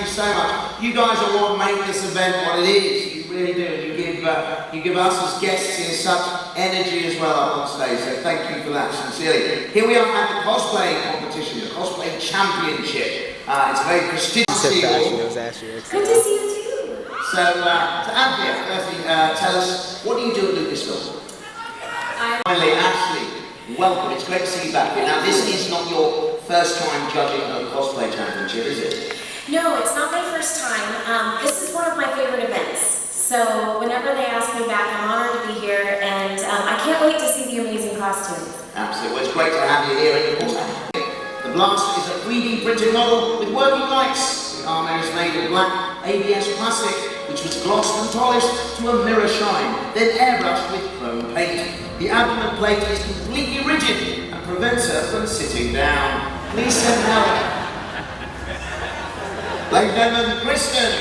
you so much. You guys are what make this event what it is. You really do. You give us as guests here such energy as well up on stage. So thank you for that, sincerely. Here we are at the cosplay competition, the cosplay championship. It's a very prestigious award. Good to see you too. So, to Anthea, firstly, tell us, what do you do at Lucasfilm? Finally, Ashley, welcome. It's great to see you back. Now, this is not your first time judging a cosplay championship, is it? No, it's not my first time. This is one of my favorite events. So whenever they ask me back, I'm honored to be here, and I can't wait to see the amazing costumes. Absolutely. Well, it's great to have you here. And of course, the Blaster is a 3D printed model with working lights. The armor is made of black ABS plastic, which was glossed and polished to a mirror shine, then airbrushed with chrome paint. The abdomen plate is completely rigid and prevents her from sitting down. Please send help. Ladies and gentlemen, Kristen.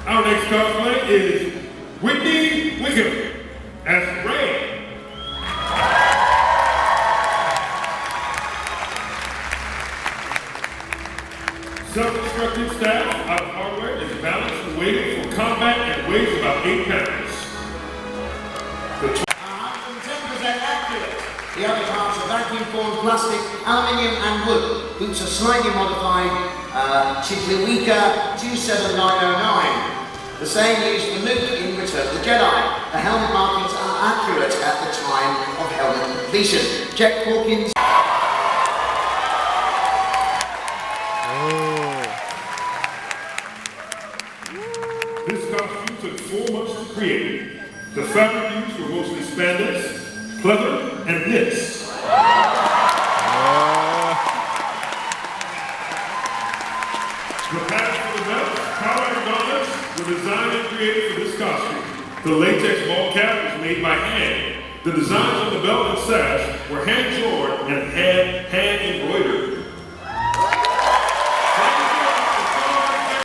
Our next cosplay is Whitney Wickham as Ray. Self-destructive staff out of hardware is balanced and weighted for combat and weighs about 8 pounds. 110% accurate. The other parts are vacuum-formed plastic, aluminium and wood. Boots are slightly modified, Chitliwika 27909. The same used for Luke in Return of the Jedi. The helmet markings are accurate at the time of helmet completion. Jack Hawkins. This costume took 4 months to create. The fabric used were mostly spandex, pleather, and knits. The pattern for the belt, collar and gauntlets were designed and created for this costume. The latex ball cap was made by hand. The designs on the belt and sash were hand-drawn and hand